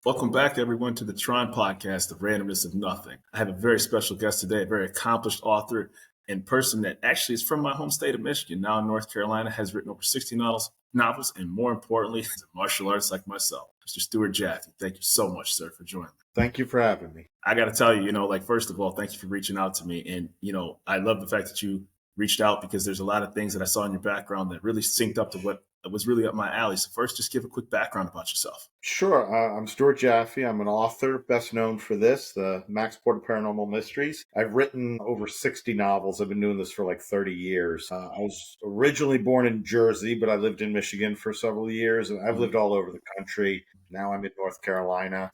Welcome back, everyone, to the T.R.O.N podcast, The Randomness of Nothing. I have a very special guest today, a very accomplished author and person that actually is from my home state of Michigan, now in North Carolina, has written over 60 novels, and more importantly, is a martial artist like myself. Mr. Stuart Jaffe, thank you so much, sir, for joining me. Thank you for having me. I got to tell you, first of all, thank you for reaching out to me. And, I love the fact that you reached out because there's a lot of things that I saw in your background that really synced up to what was really up my alley. So first, just give a quick background about yourself. Sure. I'm Stuart Jaffe. I'm an author, best known for the Max Porter Paranormal Mysteries. I've written over 60 novels. I've been doing this for like 30 years. I was originally born in Jersey, but I lived in Michigan for several years, and I've lived all over the country. Now I'm in North Carolina.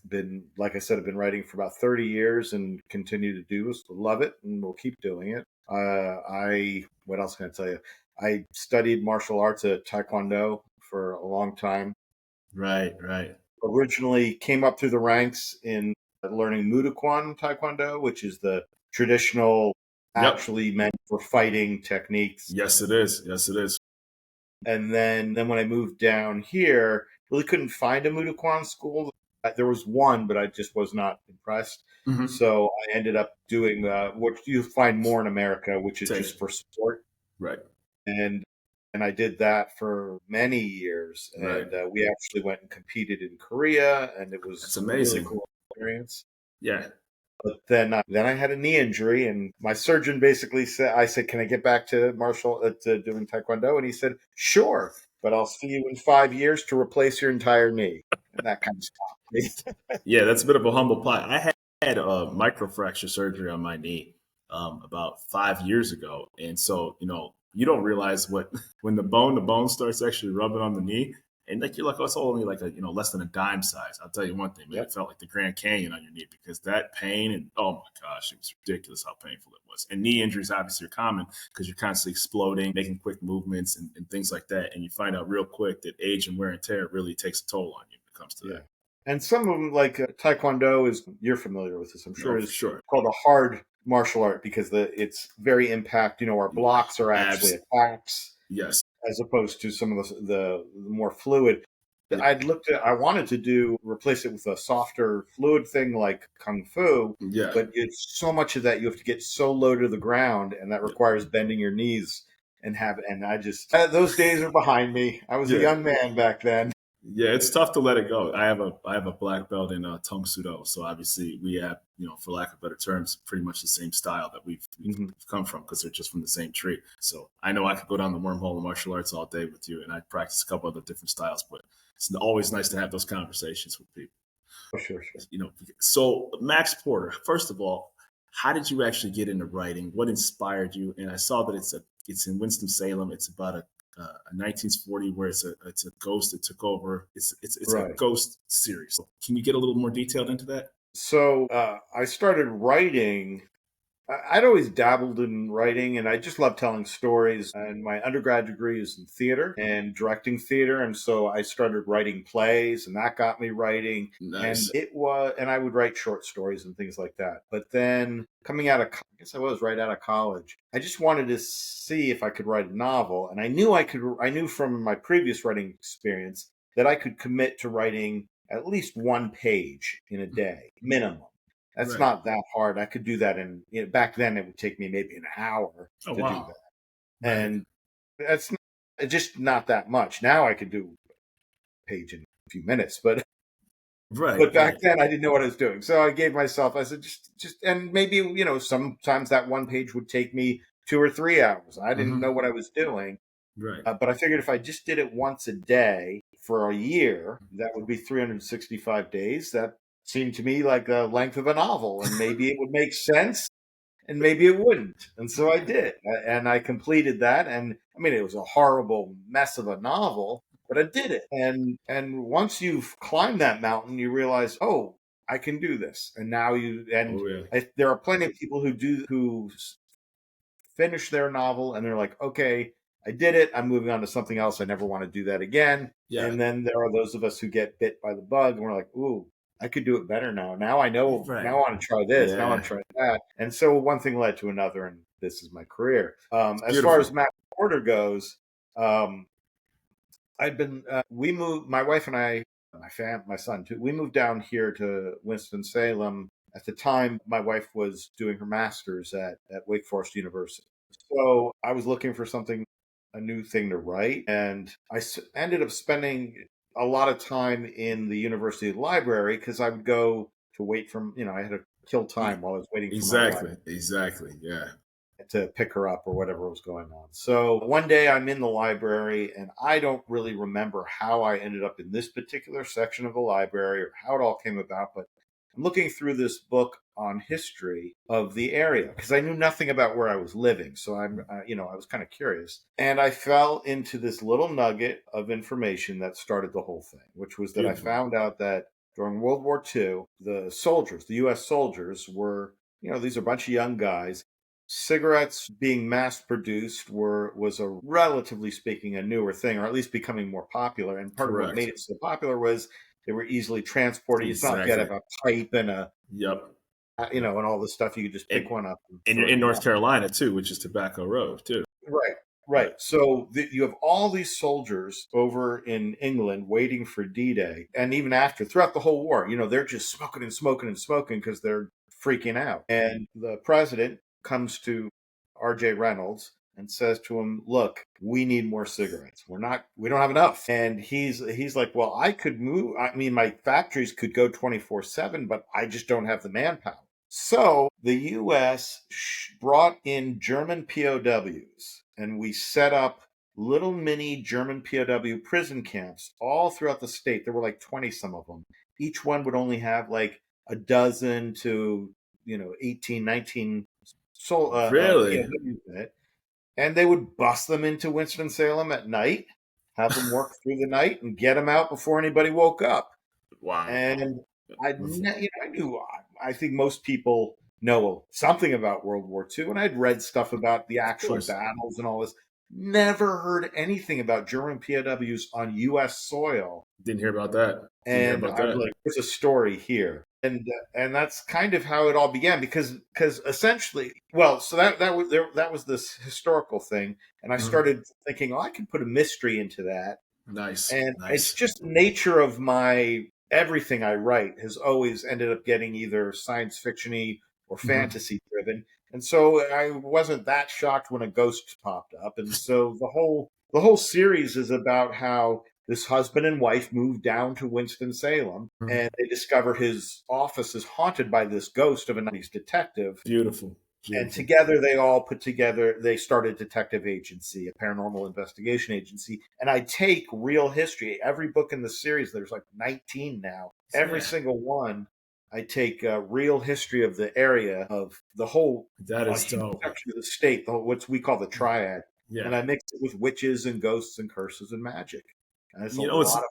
Like I said, I've been writing for about 30 years and continue to do this. Love it, and we'll keep doing it. What else can I tell you? I studied martial arts at Taekwondo for a long time. Right. Originally came up through the ranks in learning Taekwondo, which is the traditional, actually meant for fighting techniques. Yes, it is. And then when I moved down here, really couldn't find a Mudokan school. There was one, but I just was not impressed. Mm-hmm. So I ended up doing what you find more in America, which is just for sport. Right. And I did that for many years. And we actually went and competed in Korea, and it was amazing. A really cool experience. Yeah. But then I had a knee injury, and my surgeon basically said, "I said, can I get back to doing Taekwondo?" And he said, "Sure, but I'll see you in 5 years to replace your entire knee." And that kind of stopped me. Yeah, that's a bit of a humble pie. I had a microfracture surgery on my knee about 5 years ago, and so you don't realize when the bone starts actually rubbing on the knee, and you're like, oh, it's only like a less than a dime size. I'll tell you one thing, man, It felt like the Grand Canyon on your knee because that pain, and oh my gosh, it was ridiculous how painful it was. And knee injuries obviously are common because you're constantly exploding, making quick movements and things like that, and you find out real quick that age and wear and tear really takes a toll on you when it comes to that. And some of them, like Taekwondo, you're familiar with this, I'm sure, sure. Called a hard martial art because it's very impact. Our blocks are actually attacks. Yes. As opposed to some of the more fluid. Yeah. I wanted to replace it with a softer fluid thing like Kung Fu. Yeah. But it's so much of that you have to get so low to the ground, and that requires bending your knees and I just, those days are behind me. I was a young man back then. Yeah, it's tough to let it go. I have a black belt in Tong Sudo, so obviously we have, for lack of better terms, pretty much the same style that we've come from because they're just from the same tree. So I know I could go down the wormhole of martial arts all day with you, and I practice a couple other different styles, but it's always nice to have those conversations with people. Sure. So Max Porter, first of all, how did you actually get into writing? What inspired you? And I saw that it's in Winston-Salem. It's about a 1940 where it's a ghost that took over. It's a ghost series. So can you get a little more detailed into that? So I started writing. I'd always dabbled in writing, and I just love telling stories. And my undergrad degree is in theater and directing theater, and so I started writing plays, and that got me writing. Nice. And I would write short stories and things like that. But then coming out of, I guess I was right out of college, I just wanted to see if I could write a novel, and I knew I could. I knew from my previous writing experience that I could commit to writing at least one page in a day, minimum. That's not that hard. I could do that back then it would take me maybe an hour to do that. And that's just not that much. Now I could do a page in a few minutes, but back then I didn't know what I was doing. So I gave myself, I said, just, and maybe, sometimes that one page would take me 2 or 3 hours. I didn't know what I was doing. Right. But I figured if I just did it once a day for a year, that would be 365 days. That seemed to me like the length of a novel, and maybe it would make sense and maybe it wouldn't. And so I did, and I completed that. And I mean, it was a horrible mess of a novel, but I did it. And once you've climbed that mountain, you realize, oh, I can do this. And now there are plenty of people who finish their novel and they're like, okay, I did it. I'm moving on to something else. I never want to do that again. Yeah. And then there are those of us who get bit by the bug and we're like, ooh, I could do it better now. Now I know. Now I want to try this. Now I want to try that. And so one thing led to another, and this is my career. As far as Max Porter goes, I've been. We moved. My wife and I my son too. We moved down here to Winston-Salem. At the time, my wife was doing her master's at Wake Forest University. So I was looking for something, a new thing to write. And ended up spending a lot of time in the university library because I would go to wait from, I had to kill time while I was waiting for my wife Exactly. Yeah. to pick her up or whatever was going on. So one day I'm in the library and I don't really remember how I ended up in this particular section of the library or how it all came about, but I'm looking through this book on history of the area because I knew nothing about where I was living. So I was kind of curious. And I fell into this little nugget of information that started the whole thing, which was that I Beautiful. found out that during World War II, the soldiers, the US soldiers were, these are a bunch of young guys. Cigarettes being mass produced was a relatively speaking a newer thing, or at least becoming more popular. And part of what made Correct. it so popular was they were easily transported. It's not like you had Exactly. to have a pipe and Yep. and all this stuff. You could just pick And one up and and you're throw it in in your North mouth. Carolina too, which is Tobacco Road too. Right, Right. right. So you have all these soldiers over in England waiting for D-Day, and even after, throughout the whole war, they're just smoking and smoking and smoking because they're freaking out. And the president comes to R.J. Reynolds and says to him, "Look, we need more cigarettes. We don't have enough." And he's like, "Well, I could move. I mean, my factories could go 24/7, but I just don't have the manpower." So the U.S. brought in German POWs, and we set up little mini German POW prison camps all throughout the state. There were like 20 some of them. Each one would only have like a dozen to 18, 19 Really? POWs in it, and they would bust them into Winston Salem at night, have them work through the night, and get them out before anybody woke up. Wow. And I knew, I think most people know something about World War II, and I'd read stuff about the Of actual course. battles and all this. Never heard anything about German POWs on U.S. soil. Didn't hear about that. Didn't hear And about I was that. like, "There's a story here," and that's kind of how it all began because essentially, well, so that was this historical thing, and I Mhm. started thinking, oh, I can put a mystery into that. Nice. And it's Nice. just the nature of my everything I write has always ended up getting either science fictiony or Mhm. fantasy driven. And so I wasn't that shocked when a ghost popped up. And so the whole series is about how this husband and wife moved down to Winston-Salem Mhm. and they discover his office is haunted by this ghost of a 90s detective, Beautiful. and Beautiful. together they started detective agency, a paranormal investigation agency. And I take real history, every book in the series, there's like 19 now, every Yeah. single one. I take real history of the area, of the whole, That a is huge dope. section of the state, what we call the triad, Yeah. and I mix it with witches and ghosts and curses and magic, and it's a You know, it's lot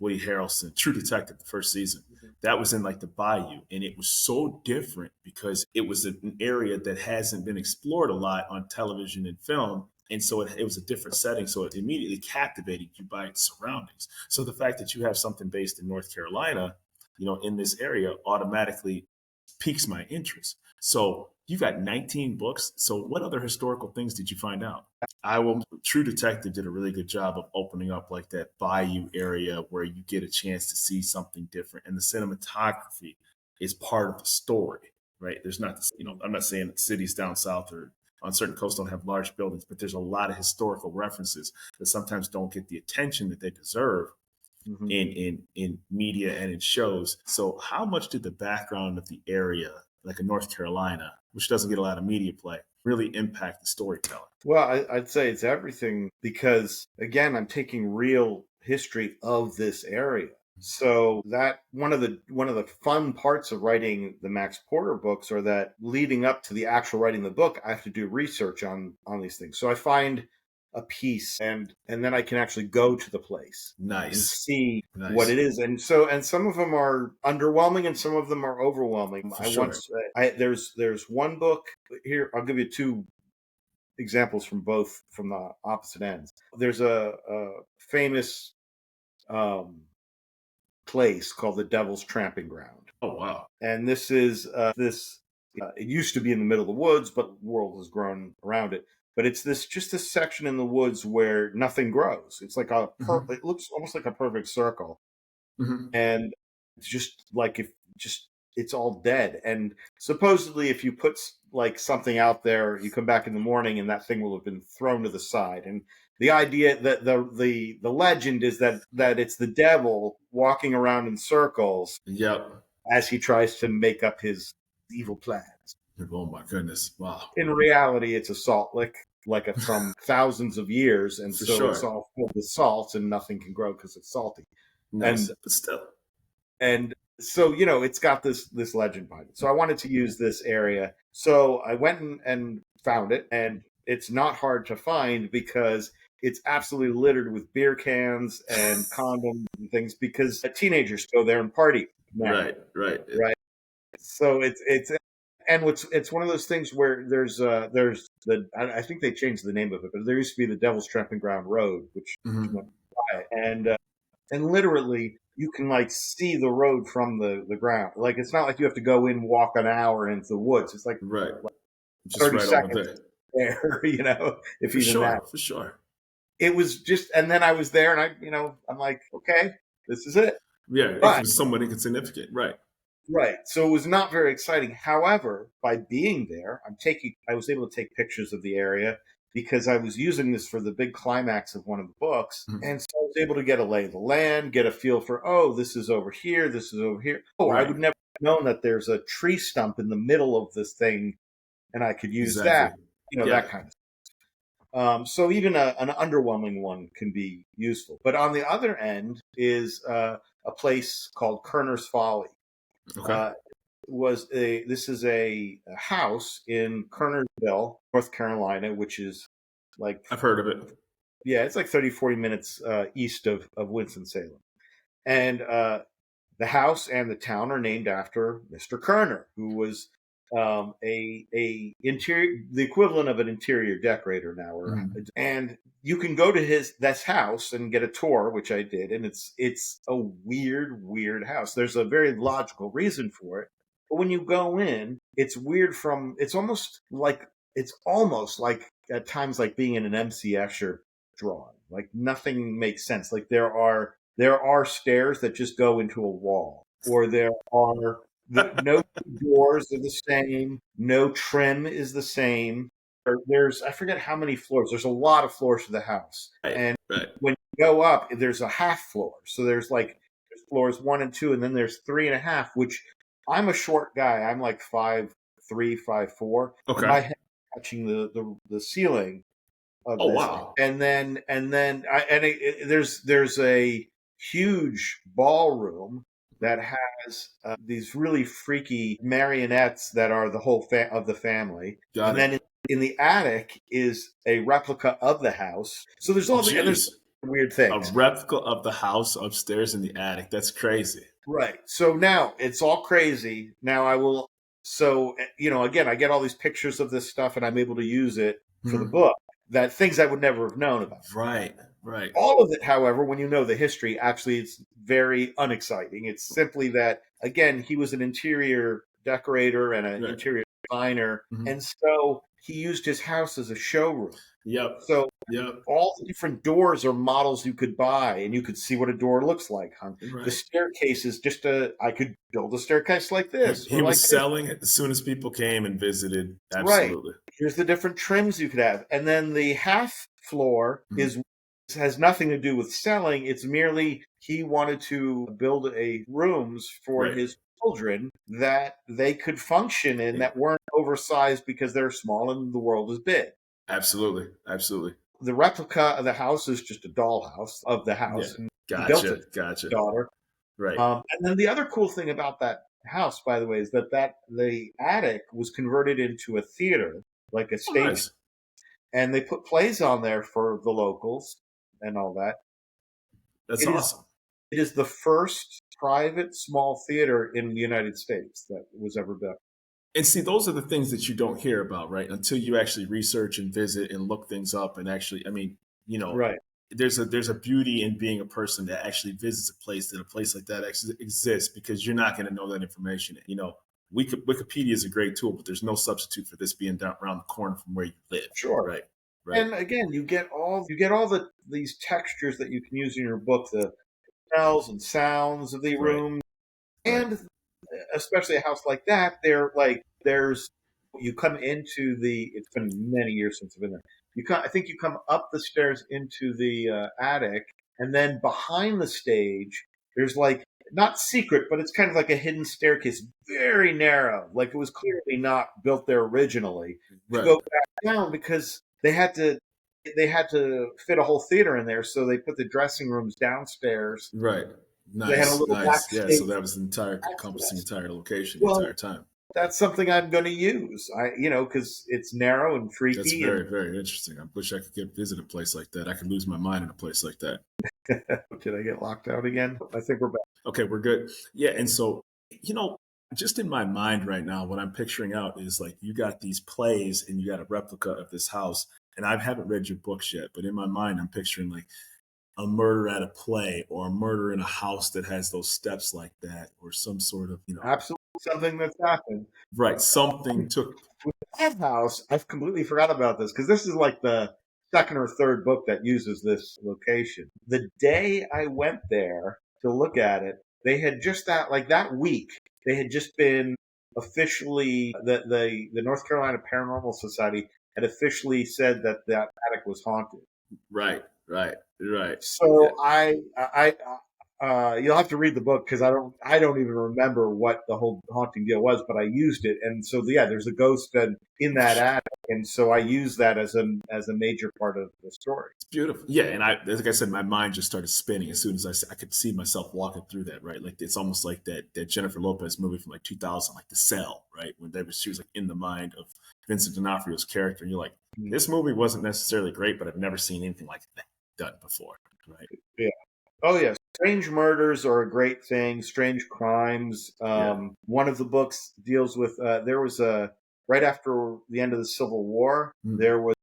Woody Harrelson, True Detective, the first season. That was in like the Bayou, and it was so different because it was an area that hasn't been explored a lot on television and film. And so it was a different setting. So it immediately captivated you by its surroundings. So the fact that you have something based in North Carolina, in this area automatically piques my interest. So you got 19 books. So what other historical things did you find out? I will. True Detective did a really good job of opening up like that bayou area where you get a chance to see something different, and the cinematography is part of the story, right? There's not, I'm not saying that cities down south or on certain coasts don't have large buildings, but there's a lot of historical references that sometimes don't get the attention that they deserve of. in media and in shows. So, how much did the background of the area, like in North Carolina, which doesn't get a lot of media play, really impact the storytelling? Well, I'd say it's everything because, again, I'm taking real history of this area. So that one of the fun parts of writing the Max Porter books are that leading up to the actual writing of the book, I have to do research on these things. So I find a piece, and then I can actually go to the place and Nice, see what nice, it is. And some of them are underwhelming and some of them are overwhelming. for I sure. once I there's one book here. I'll give you two examples from the opposite ends. There's a famous um, place called the Devil's Tramping Ground, Oh wow. and this is this. It used to be in the middle of the woods, but the world has grown around it. But it's this section in the woods where nothing grows. It's like Mhm. it looks almost like a perfect circle, Hmm. and it's just like if just it's all dead. And supposedly, if you put like something out there, you come back in the morning and that thing will have been thrown to the side. And the idea that the legend is that it's the devil walking around in circles Yep. as he tries to make up his evil plans. Oh my goodness. Wow. In reality, it's a salt lick, like a, from thousands of years, and For so it's sure. all filled with salt, and nothing can grow because it's salty. No, And but still. so it's got this legend behind it. So I wanted to use this area. So I went and found it, and it's not hard to find because it's absolutely littered with beer cans and condoms and things because teenagers go there and party now, Right. Right. right? So it's and it's one of those things where there's the I think they changed the name of it, but there used to be the Devil's Tramping Ground Road, which Hmm. went by, and literally you can like see the road from the ground. Like it's not like you have to go in, walk an hour into the woods. It's Right. like Just 30 right over seconds there. there, if For even that. sure. For sure. It was just, and then I was there, and I'm like, okay, this is it. Yeah. It But was somewhat insignificant. Right. right, so it was not very exciting. However, by being there, I was able to take pictures of the area because I was using this for the big climax of one of the books, Mhm. and so I was able to get a lay of the land, get a feel for, oh, this is over here, this is over here. Oh, I Right. would never have known that there's a tree stump in the middle of this thing, and I could use that, Exactly. that Yeah. kind of. So even an underwhelming one can be useful. But on the other end is a place called Kerner's Folly. Okay. Uh, this is a house in Kernersville, North Carolina, which is like, I've heard of it. yeah, it's like 30, 40 minutes east of Winston-Salem. And the house and the town are named after Mr. Kerner, who was a interior, the equivalent of an interior decorator now. Mhm. And you can go to this house and get a tour, which I did, and it's a weird house. There's a very logical reason for it, but when you go in, it's weird. It's almost like at times like being in an MC Escher drawing. Like nothing makes sense. Like there are stairs that just go into a wall, or there are no doors are the same, no trim is the same. There's I forget how many floors. There's a lot of floors to the house, Right. and Right. when you go up, there's a half floor. So there's floors 1 and 2, and then there's 3.5. Which I'm a short guy. I'm like 5'3", 5'4", and Okay. my head touching the ceiling of Oh this. wow. There's a huge ballroom that has these really freaky marionettes that are the whole of the family, Got and then it. in the attic is a replica of the house. So there's Jeez. weird A things. replica of the house upstairs in the attic. That's crazy. Right. So now it's all crazy. Now I will. So again, I get all these pictures of this stuff, and I'm able to use it for the Mhm. book. That things I would never have known about. Right. Right. All of it, however, when you know the history, actually it's very unexciting. It's simply that, again, he was an interior decorator and an Right. interior designer, Mhm. and so he used his house as a showroom. Yep. So Yep. all the different doors are models you could buy, and you could see what a door looks like. The Right. staircase is I could build a staircase like He, this he or like was this. selling it as soon as people came and visited. Right. Absolutely. Here's the different trims you could have. And then the half floor Mhm. is has nothing to do with selling. It's merely he wanted to build a rooms for Right. his children that they could function in, that weren't oversized because they're small and the world is big. Absolutely. Absolutely. The replica of the house is just a dollhouse of the Yeah. house, and he built Gotcha. it for Gotcha. his daughter. Right. And then the other cool thing about that house, by the way, is that the attic was converted into a theater, like a Oh, stage, nice. and they put plays on there for the locals and all that. That's It is awesome. it is the first private small theater in the United States that was ever built. And see, those are the things that you don't hear about, right? Until you actually research and visit and look things up and actually, I mean, you know, Right. there's a beauty in being a person that actually visits a place that a place like that actually exists because you're not going to know that information. You know, Wikipedia is a great tool, but there's no substitute for this being down around the corner from where you live. Sure. Right. Right. And again, you get all these textures that you can use in your book. The smells and sounds of the Right. room. Right. And especially a house like that, there's you come into the. It's been many years since I've been there. I think you come up the stairs into the attic, and then behind the stage, there's like not secret, but it's kind of like a hidden staircase, very narrow. Like it was clearly not built there originally to Right. go back down because they had to fit a whole theater in there, so they put the dressing rooms downstairs. Right. They had a Nice. little Nice. Yeah. So backstage that was the entire encompassing access. entire location the Well, entire time. that's something I'm going to use. Because it's narrow and That's creepy. very, very interesting. I wish I could visit a place like that. I could lose my mind in a place like that. Did I get locked out again? I think we're back. Okay, we're good. Yeah, and so you know, just in my mind right now, what I'm picturing out is like you got these plays and you got a replica of this house. And I haven't read your books yet, but in my mind, I'm picturing like a murder at a play or a murder in a house that has those steps like that, or some sort of, Absolutely something that's happened. right, something took. With that house, I've completely forgot about this because this is like the second or third book that uses this location. The day I went there to look at it, they had just that week, they had just been officially the North Carolina Paranormal Society had officially said that that attic was haunted. Right, right, right. Yeah, So you'll have to read the book because I don't even remember what the whole haunting deal was, but I used it, and so yeah, there's a ghost in that attic, and so I use that as a major part of the story. it's beautiful. Yeah, and like I said, my mind just started spinning as soon as I could see myself walking through that. Right, like it's almost like that Jennifer Lopez movie from like 2000, like The Cell. Right, when she was like in the mind of Vincent D'Onofrio's character, and you're like, Mm. this movie wasn't necessarily great, but I've never seen anything like that done before. Right. Yeah. Oh yeah. Strange murders are a great thing. Strange crimes. Yeah. One of the books deals with. There was a right after the end of the Civil War. Mm. There was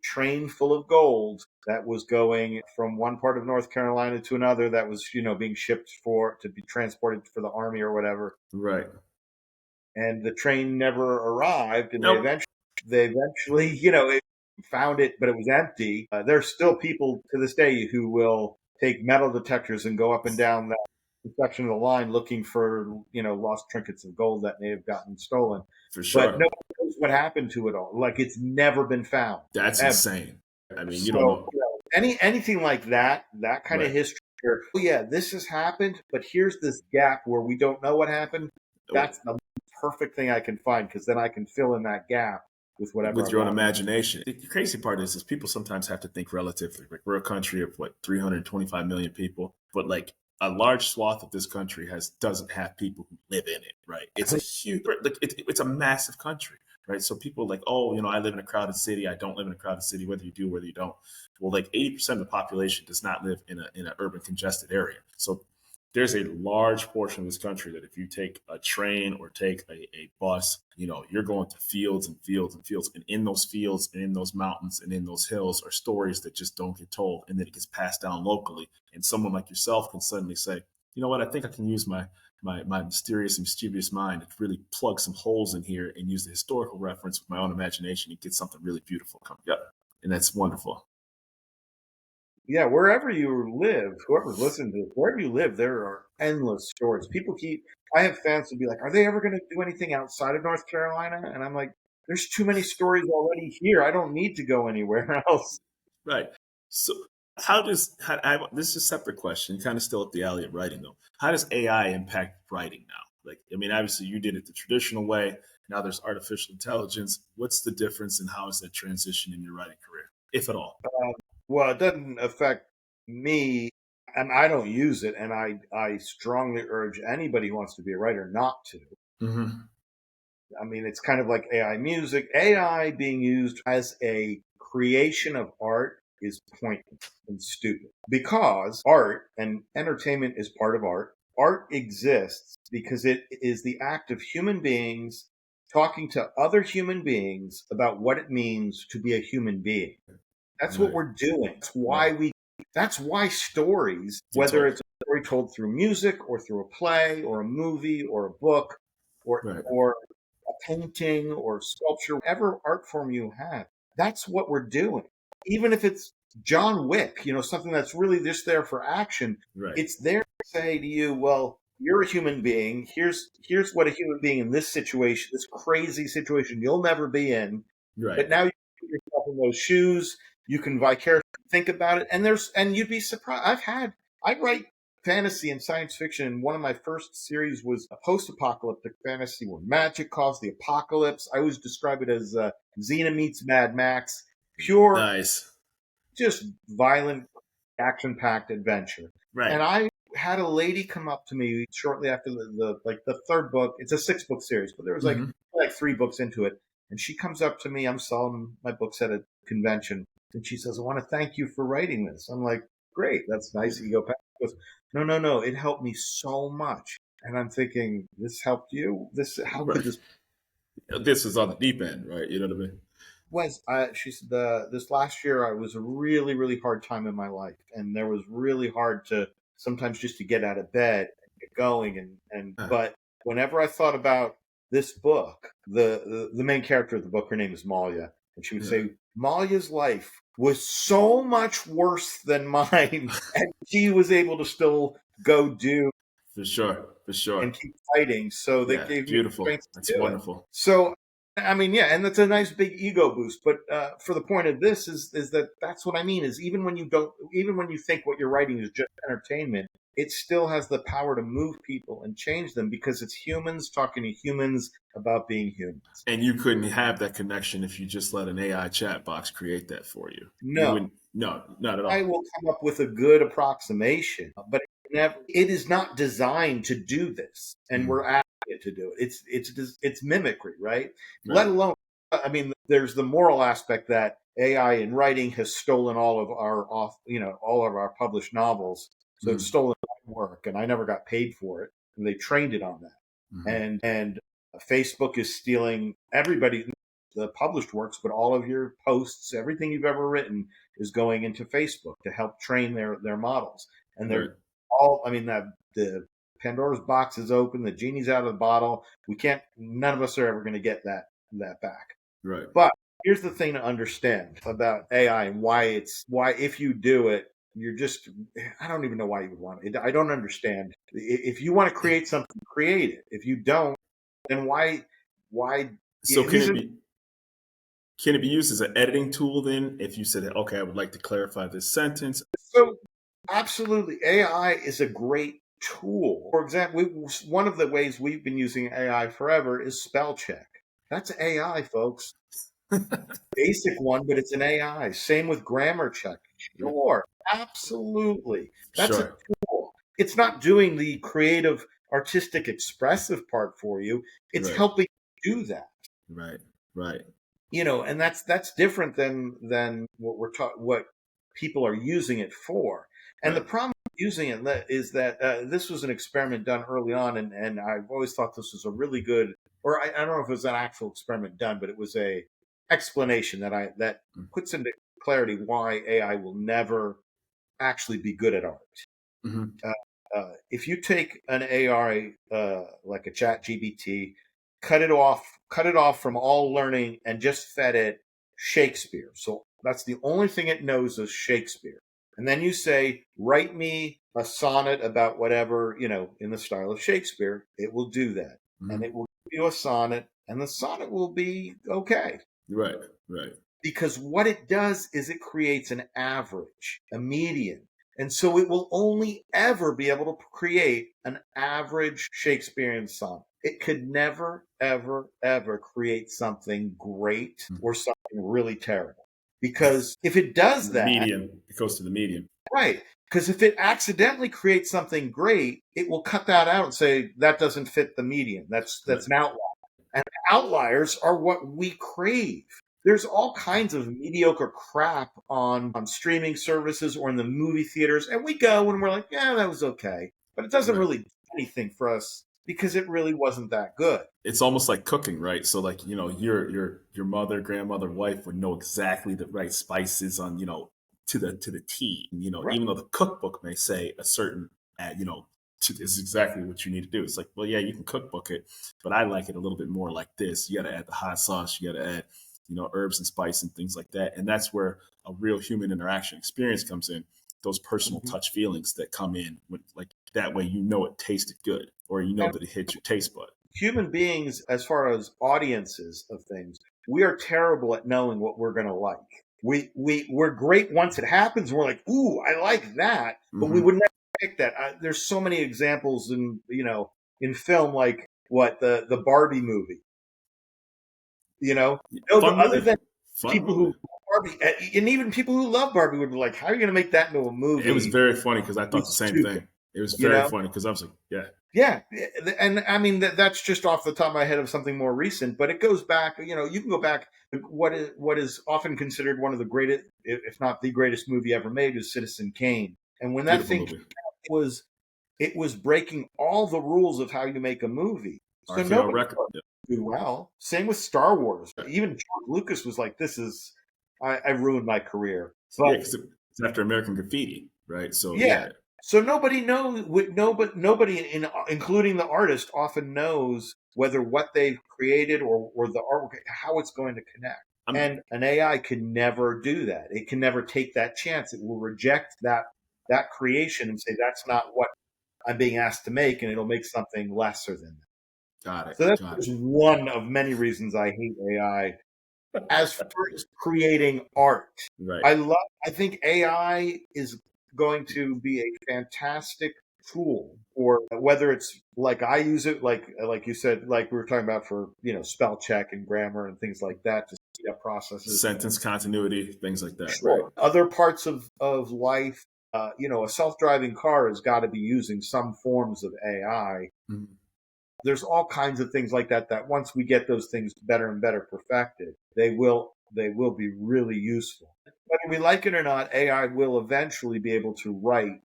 train full of gold that was going from one part of North Carolina to another that was, being shipped to be transported for the army or whatever. Right. And the train never arrived and Nope. they eventually, it found it, but it was empty. There's still people to this day who will take metal detectors and go up and down that section of the line looking for, lost trinkets of gold that may have gotten stolen. For But no sure. one knows what happened to it all. Like it's never been found That's ever. insane. I mean, you don't So know. anything like that kind of Right. history. Where, oh yeah, this has happened, but here's this gap where we don't know what happened. That's the perfect thing I can find because then I can fill in that gap with whatever With I your own want. imagination. The crazy part is people sometimes have to think relatively. Like we're a country of what 325 million people, but like a large swath of this country doesn't have people who live in it. Right? It's a huge, like it's a massive country. Right? So people are like, oh, I live in a crowded city. I don't live in a crowded city. Whether you do, whether you don't. Well, like 80% of the population does not live in an urban congested area. So there's a large portion of this country that if you take a train or take a bus, you're going to fields and fields and fields. And in those fields and in those mountains and in those hills are stories that just don't get told. And then it gets passed down locally. And someone like yourself can suddenly say, you know what, I think I can use my mysterious and mischievous mind to really plug some holes in here and use the historical reference with my own imagination and get something really beautiful coming up. And that's wonderful. Yeah, wherever you live, whoever's listening to this, wherever you live, there are endless stories. I have fans who be like, are they ever going to do anything outside of North Carolina? And I'm like, there's too many stories already here. I don't need to go anywhere else. Right. So this is a separate question, kind of still up the alley of writing though. How does AI impact writing now? Like, I mean, obviously you did it the traditional way. Now there's artificial intelligence. What's the difference and how is that transition in your writing career, if at all? Well, it doesn't affect me, and I don't use it, and I strongly urge anybody who wants to be a writer not to. Hmm. I mean, it's kind of like AI music. AI being used as a creation of art is pointless and stupid because art and entertainment is part of art. Art exists because it is the act of human beings talking to other human beings about what it means to be a human being. That's what Right. we're doing. Right. That's why stories, Get whether told. it's a story told through music or through a play or a movie or a book Right. or a painting or sculpture, whatever art form you have, that's what we're doing. Even if it's John Wick, something that's really just there for action, Right. it's there say to you, well, you're a human being. Here's what a human being in this situation, this crazy situation you'll never be in. Right. But now you put yourself in those shoes. You can vicariously think about it, and you'd be surprised. I write fantasy and science fiction. And one of my first series was a post-apocalyptic fantasy where magic caused the apocalypse. I always describe it as Xena meets Mad Max, pure, Nice. just violent, action-packed adventure. Right. And I had a lady come up to me shortly after the third book. It's a 6-book series, but there was Hmm. like 3 books into it. And she comes up to me. I'm selling my books at a convention, and she says, "I want to thank you for writing this." I'm like, "Great, that's nice." You go back. She goes, "No, no, no. It helped me so much." And I'm thinking, "This helped you? How could Right. this?" This is on the deep end, right? You know what I mean? Was she said this last year I was a really really hard time in my life, and there was really hard to sometimes just to get out of bed and get going, and Uh, but whenever I thought about this book, the main character of the book, her name is Malia, and she would yeah, say Malia's life was so much worse than mine, and she was able to still go do for sure, for and sure. keep fighting. So that Yeah, gave me the beautiful. strength That's to do it. wonderful. So, I mean, yeah, and that's a nice big ego boost. But for the point of this is that that's what I mean is even when you think what you're writing is just entertainment, it still has the power to move people and change them because it's humans talking to humans about being humans. And you couldn't have that connection if you just let an AI chat box create that for you. You No, wouldn't. No, not at I all. will come up with a good approximation, but it is not designed to do this, and Mm, we're asking it to do it. It's mimicry, right? Let right. alone, I mean, there's the moral aspect that AI in writing has stolen all of all of our published novels, so it's Mm, stolen my work, and I never got paid for it, and they trained it on that, mm, and Facebook is stealing everybody the published works, but all of your posts, everything you've ever written is going into Facebook to help train their models. And right. they're all, I mean, the Pandora's box is open, the genie's out of the bottle. We can't, none of us are ever going to get that back. Right. But here's the thing to understand about AI and why if you do it, you're just, I don't even know why you would want it. I don't understand. If you want to create something, create it. If you don't, then why, So these are can it be used as an editing tool then? If you said, okay, I would like to clarify this sentence. so absolutely, AI is a great tool. For example, one of the ways we've been using AI forever is spell check. That's AI, folks. Basic one, but it's an AI. Same with grammar check. Sure, absolutely. That's a Sure. tool. It's not doing the creative, artistic, expressive part for you. It's Right. helping you do that. Right. Right. And that's different than what people are using it for. And the Right. problem with using it is that this was an experiment done early on, and I've always thought this was a really good, or I don't know if it was an actual experiment done, but it was a explanation that puts into clarity why AI will never actually be good at art. Mm-hmm. If you take an AI like a Chat GBT, cut it off from all learning, and just fed it Shakespeare. So that's the only thing it knows is Shakespeare. And then you say, write me a sonnet about whatever, in the style of Shakespeare. It will do that. And Mm-hmm. it will give you a sonnet, and the sonnet will be okay. Right. Right. Because what it does is it creates an average, a median. And so it will only ever be able to create an average Shakespearean sonnet. It could never, ever, ever create something great or something really terrible. Because if it does that, Medium. It goes to the medium. right, because if it accidentally creates something great, it will cut that out and say, that doesn't fit the median. That's Right. an outlier. And outliers are what we crave. There's all kinds of mediocre crap on streaming services or in the movie theaters, and we go and we're like, yeah, that was okay. But it doesn't Right. really do anything for us because it really wasn't that good. It's almost like cooking, right? So like, your mother, grandmother, wife would know exactly the right spices on, to the T. Right. Even though the cookbook may say a certain this is exactly what you need to do. It's like, well, yeah, you can cookbook it, but I like it a little bit more like this. You got to add the hot sauce, you got to add, herbs and spice and things like that. And that's where a real human interaction experience comes in. those personal Mhm. touch feelings that come in with like that way, it tasted good, or And that it hit your taste bud. human beings, as far as audiences of things, we are terrible at knowing what we're going to like. We're great once it happens. We're like, ooh, I like that, but we Mm-hmm. would never pick that. There's so many examples in film, like what the Barbie movie. No, but Fun other movie, than fun people who movie. love Barbie, and even people who love Barbie would be like, how are you going to make that into a It was movie? very funny because I thought the It's same stupid, thing. It was you very know? funny because I was like, yeah, Yeah, and I mean that's just off the top of my head of something more recent, but it goes back. You can go back. What is often considered one of the greatest, if not the greatest movie ever made, is Citizen Kane. And when that beautiful thing movie. it was breaking all the rules of how you make a movie. So RKO nobody record. Yeah. do well. Same with Star Wars. Even George Lucas was like, "This is I ruined my career." Yeah, But because it's after American Graffiti, right? So yeah. yeah, So nobody knows. Nobody, including the artist, often knows whether what they've created or the artwork how it's going to connect. I'm And an AI can never do that. It can never take that chance. It will reject that creation and say that's not what I'm being asked to make, and it'll make something lesser than that. got it, So that's got it. just one of many reasons I hate AI. As far as creating art, Right. I think AI is going to be a fantastic tool, or whether it's like I use it, like you said, like we were talking about for spell check and grammar and things like that to speed up processes. Sentence continuity, things like that. Right. Sure, other parts of life, a self-driving car has got to be using some forms of AI. Mhm. There's all kinds of things like that once we get those things better and better perfected, they will be really useful. Whether we like it or not, AI will eventually be able to write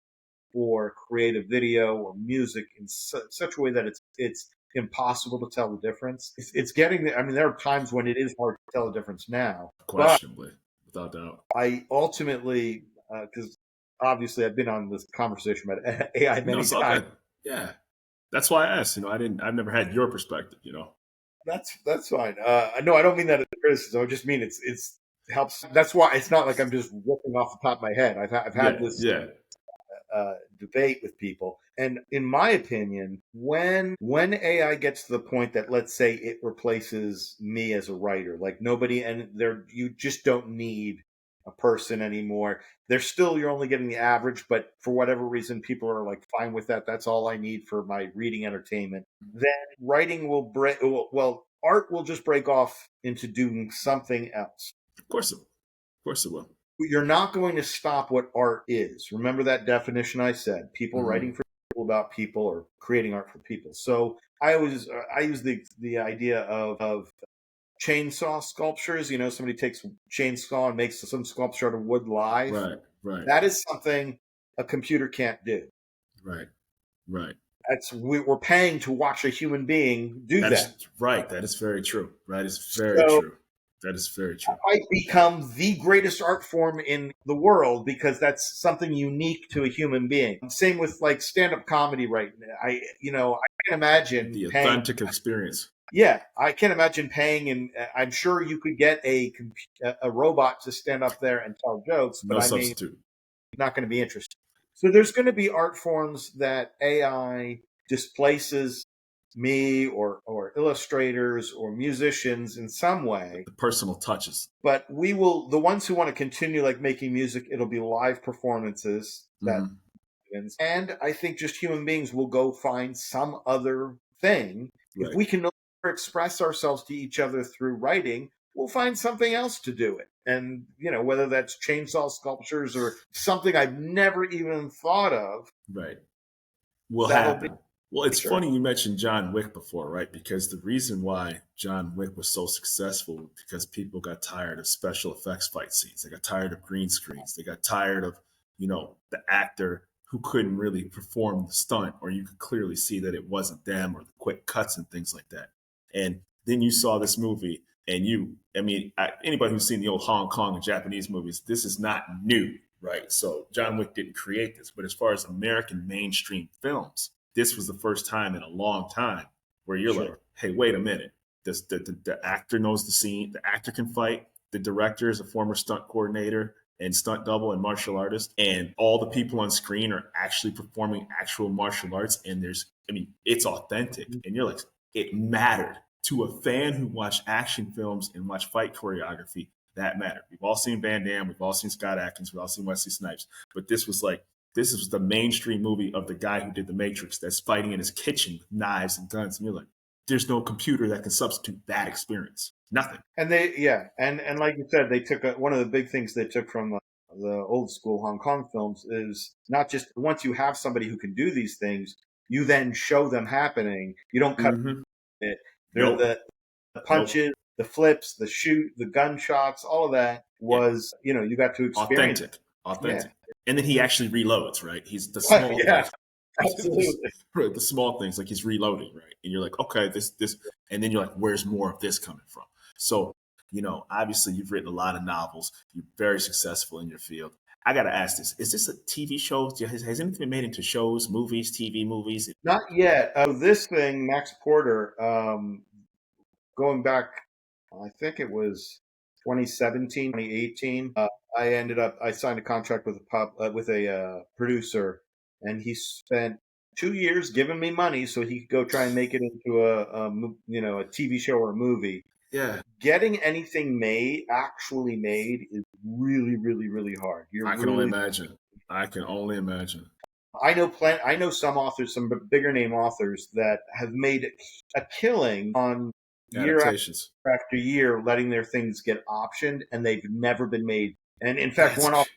or create a video or music in such a way that it's impossible to tell the difference. It's getting there. I mean, there are times when it is hard to tell the difference now, but Questionably, without doubt. I ultimately, because obviously I've been on this conversation about AI No, many it's all times. good. Yeah, that's why I asked. I've never had your perspective. That's fine. No, I don't mean that as a criticism. I just mean it's helps. That's why it's not like I'm just ripping off the top of my head. I've had Yeah, this yeah. debate with people, and in my opinion, when AI gets to the point that, let's say, it replaces me as a writer, like nobody, and there you just don't need a person anymore. There's still, you're only getting the average, but for whatever reason, people are like fine with that. That's all I need for my reading entertainment. Then writing will break. Well, art will just break off into doing something else. Of course, of course it will. You're not going to stop what art is. Remember that definition I said: people writing Hmm. for people, about people, or creating art for people. So I use the idea of chainsaw sculptures. Somebody takes chainsaw and makes some sculpture out of wood live. Right, right, That is something a computer can't do. right, right. We're paying to watch a human being do That that. is right. That is very true. That is very So true. That is very true. might become the greatest art form in the world because that's something unique to a human being. Same with like stand-up comedy right now. I can't imagine The paying. authentic experience. Yeah, I can't imagine paying, and I'm sure you could get a robot to stand up there and tell jokes, but No I mean, substitute. not going to be interesting. So there's going to be art forms that AI displaces me or illustrators or musicians in some way, The personal touches. but the ones who want to continue like making music, it'll be live performances that Hmm. and I think just human beings will go find some other thing. If Right. we can no longer express ourselves to each other through writing, we'll find something else to do it. And whether that's chainsaw sculptures or something I've never even thought of, Right. Will that'll be happen. Well, it's sure. funny you mentioned John Wick before, right? Because the reason why John Wick was so successful was because people got tired of special effects fight scenes. They got tired of green screens. They got tired of, the actor who couldn't really perform the stunt, or you could clearly see that it wasn't them, or the quick cuts and things like that. And then you saw this movie, and anybody who's seen the old Hong Kong and Japanese movies, this is not new, right? So John Wick didn't create this, but as far as American mainstream films, this was the first time in a long time where you're like, Sure. hey, wait a minute. The actor knows the scene. The actor can fight. The director is a former stunt coordinator, and stunt double and martial artist, and all the people on screen are actually performing actual martial arts, and it's authentic, and you're like, it mattered to a fan who watched action films and watched fight choreography. That mattered. We've all seen Van Damme, we've all seen Scott Adkins, we've all seen Wesley Snipes, but this was the mainstream movie of the guy who did The Matrix that's fighting in his kitchen with knives and guns, and you're like, there's no computer that can substitute that experience. Nothing. And and like you said, they took one of the big things they took from the old school Hong Kong films is not just once you have somebody who can do these things, you then show them happening. You don't cut it. They're Nope. the punches, the flips, the shoot, the gunshots, all of that was, you got to experience authentic. Yeah. And then he actually reloads, right? He's the small absolutely. The small things, like he's reloading, right? And you're like, okay, this, and then you're like, where's more of this coming from? So, obviously you've written a lot of novels. You're very successful in your field. I got to ask this. Is this a TV show? Has anything been made into shows, movies, TV movies? Not yet. This thing, Max Porter, going back, I think it was 2017, 2018, I signed a contract with a producer, and he spent 2 years giving me money so he could go try and make it into a TV show or a movie. Yeah. Getting anything actually made is really, really, really hard. I can only imagine. I know some authors, some bigger name authors that have made a killing on adaptations year after year, letting their things get optioned, and they've never been made. And in fact, one author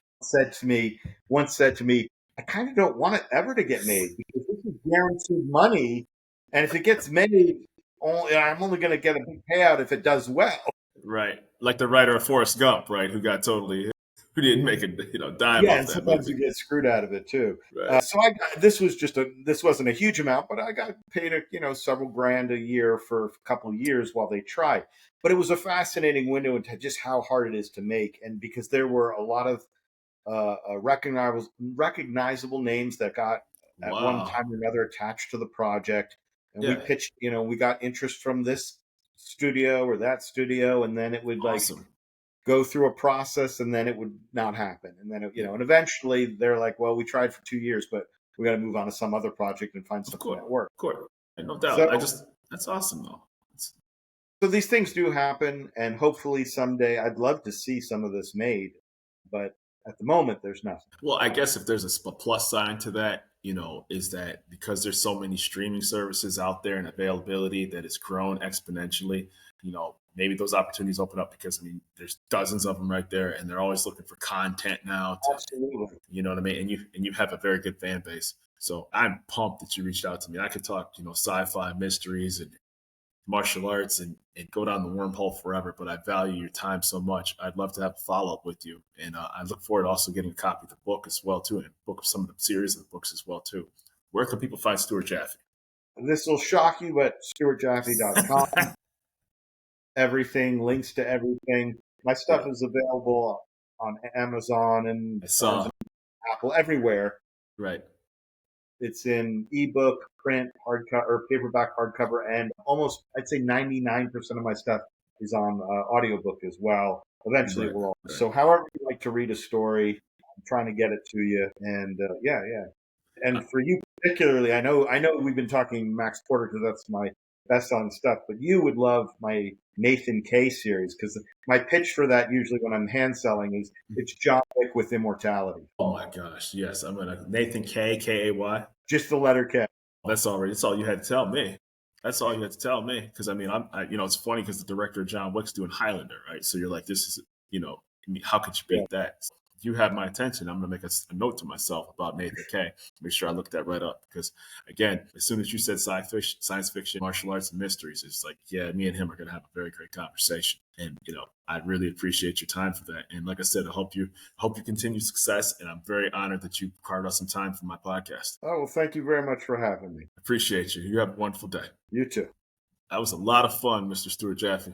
once said to me, I kind of don't want it ever to get made because this is guaranteed money, and if it gets made, I'm only going to get a big payout if it does well. Right, like the writer of Forrest Gump, right? Who didn't make a dime off that sometimes movie. You get screwed out of it too. Right. So this wasn't a huge amount, but I got paid several grand a year for a couple of years while they tried. But it was a fascinating window into just how hard it is to make, and because there were a lot of recognizable names that got at one time or another attached to the project, and we pitched. We got interest from this studio or that studio, and then it would go through a process, and then it would not happen. And then, and eventually they're like, well, we tried for 2 years, but we got to move on to some other project and find something that works. Of course. No doubt. That's awesome though. So these things do happen, and hopefully someday I'd love to see some of this made, but at the moment there's nothing. Well, I guess if there's a plus sign to that, is that because there's so many streaming services out there and availability that it's grown exponentially, maybe those opportunities open up because there's dozens of them right there, and they're always looking for content now. Absolutely. You know what I mean? And you have a very good fan base. So I'm pumped that you reached out to me. I could talk, sci-fi, mysteries, and martial arts and go down the wormhole forever, but I value your time so much. I'd love to have a follow-up with you. And I look forward to also getting a copy of the book as well, too, and a book of some of the series of the books as well, too. Where can people find Stuart Jaffe? This will shock you, but stuartjaffe.com. Everything, links to everything. My stuff is available on Amazon and Apple, everywhere. Right. It's in ebook, print, hardcover, or paperback, hardcover, and almost, I'd say 99% of my stuff is on audiobook as well. Eventually, it will all. So, however you like to read a story, I'm trying to get it to you. And And for you particularly, I know we've been talking Max Porter because that's my best-selling stuff, but you would love my Nathan K series because my pitch for that usually when I'm hand selling is it's John Wick with immortality. Oh my gosh, yes, I'm gonna Nathan K, K-A-Y. Just the letter K. That's all you had to tell me. That's all you had to tell me because it's funny because the director of John Wick's doing Highlander, right? So you're like, this is how could you beat that? You have my attention. I'm going to make a note to myself about Nathan K. Make sure I look that right up because, again, as soon as you said science fiction, martial arts, and mysteries, it's like, yeah, me and him are going to have a very great conversation. And I really appreciate your time for that. And like I said, I hope you continue success. And I'm very honored that you carved out some time for my podcast. Oh, well, thank you very much for having me. Appreciate you. You have a wonderful day. You too. That was a lot of fun, Mr. Stuart Jaffe.